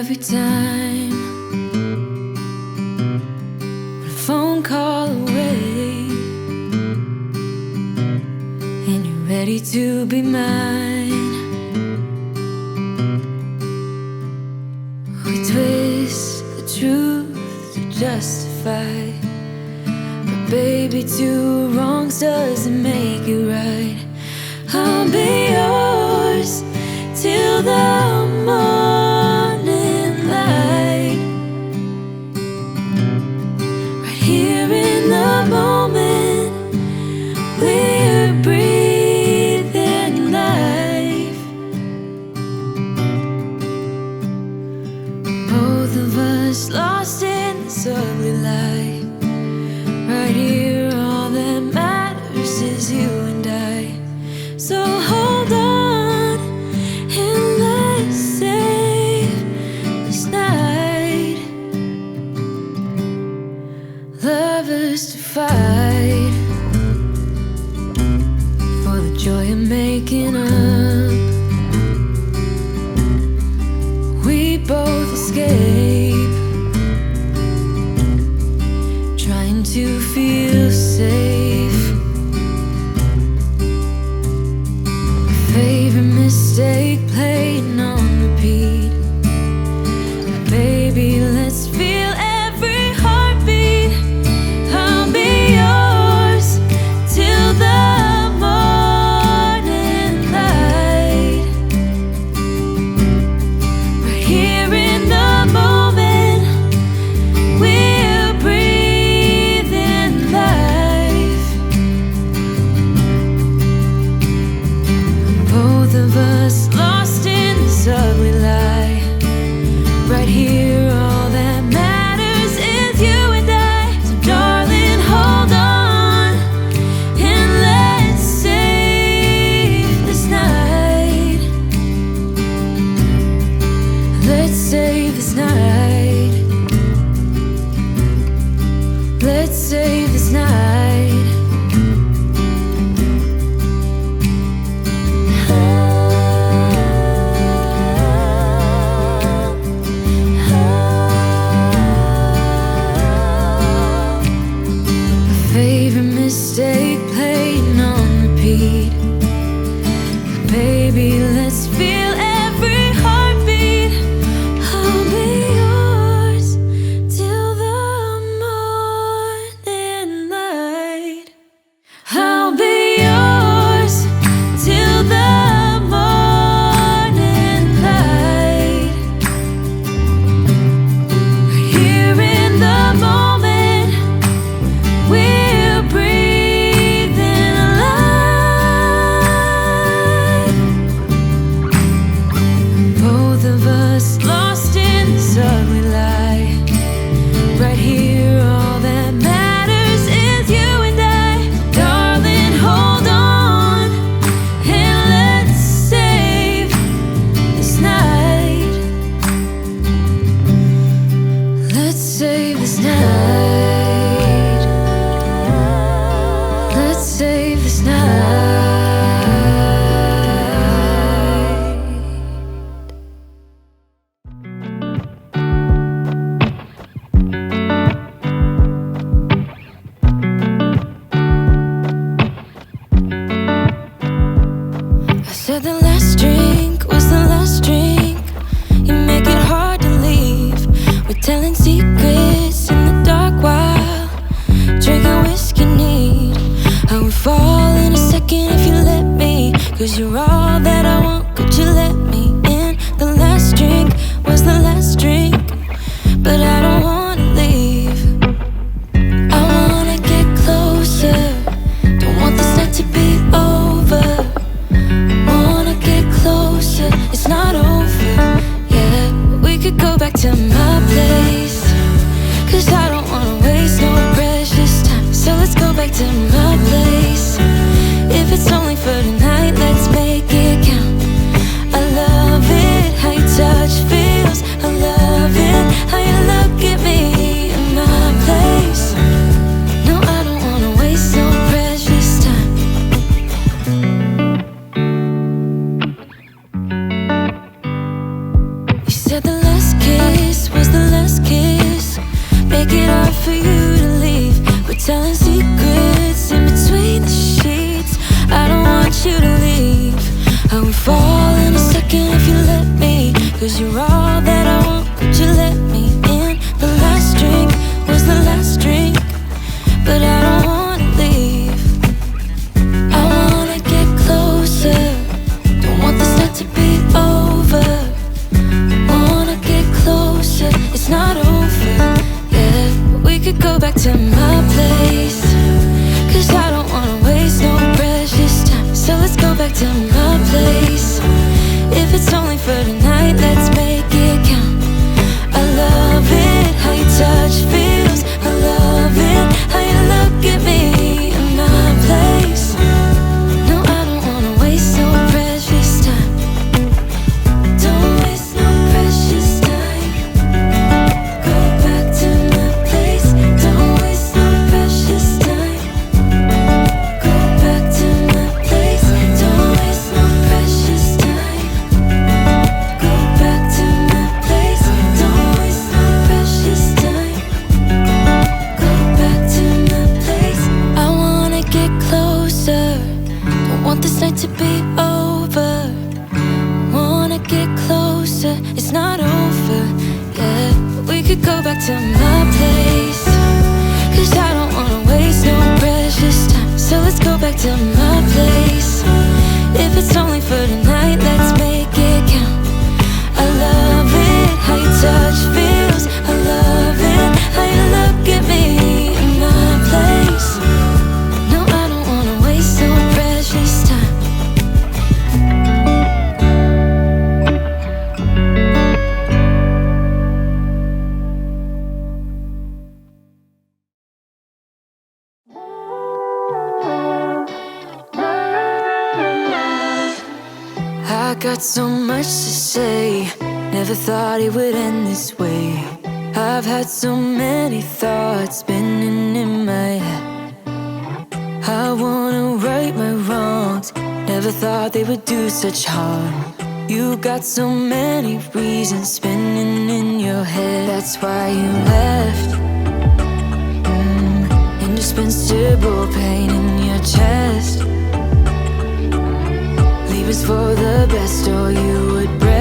every time. One phone call away, and you're ready to be mine. We twist the truth to justify, but baby, two wrongs doesn't make it right. I'll be yours till the morning light, right here in the moment. We're breathing life, both of us lost in this ugly light. Right here, all that matters is you and I. So hold on and let's save this night. Lovers to fight for the joy of making up. We both escape, trying to feel safe. Favorite mistake playing on repeat. Baby, let's feel every heartbeat. I'll be yours till the morning light, right here in the moment. We're breathing life, both of us lost in this ugly lie. Right here, all that matters is you and I. So darling, hold on and let's save this night. Let's save this night. Let's save this night. Favorite mistake playing on repeat. Baby, let's feel every heartbeat. I'll be yours till the morning light. I'll be yours till the morning light. Right here in the moment, we're breathing alive. Both of us lost in this ugly lie. Right here, all that matters is you and I. Darling, hold on and let's save this night. Let's save this night. Let's save this night. I said the last drink was the last drink. You make it hard to leave. We're telling secrets in the dark while drinking whiskey neat. I would fall in a second if you let me, 'cause you're all that I want. Could you let me in? The last drink was the last drink, but I don't wanna leave. I wanna get closer, don't want this night to be over. Wanna get closer, it's not over yet. We could go back to my place, 'cause I don't wanna waste no precious time. So let's go back to my place. If it's only for tonight, let's make it count. I love it, how your touch feels. I love it, how you look at me in my place. No, I don't wanna waste no precious time. You said the last kiss kiss was the last kiss. Make it hard for you to leave. We're telling secrets in between the sheets. I don't want you to leave. I would fall in a second if you let me, 'cause you're all that I want, could you let me in? The last drink was the last drink, but I don't wanna leave. I wanna get closer, don't want this night to be over. Wanna get closer, it's not over, yeah. We could go back to my place, 'cause I don't wanna waste no precious time. So let's go back to my place. If it's only for tonight, let's make it count. I love it, how your touch feels. I love it, how you look at me in my place. No, I don't wanna waste no precious time. Don't waste no precious time. Go back to my place. Don't waste no precious time. Go back to my place. Don't waste no precious time. Go back to my place. Don't waste no precious time. Go back to my place. I wanna get closer, don't want this night to be over. Wanna get closer, it's not over, yeah. We could go back to my place, 'cause I don't wanna waste no precious time. So let's go back to my place. If it's only for tonight, let's make it count. I love it, how your touch feels. I love it, how you look at me in my place. No, I don't wanna waste no precious time. I got so much to say, never thought it would end this way. I've had so many thoughts spinning in my head. I wanna right my wrongs, never thought they would do such harm. You got so many reasons spinning in your head. That's why you left. Indispensable pain in your chest. Leave us for the best, or you would break.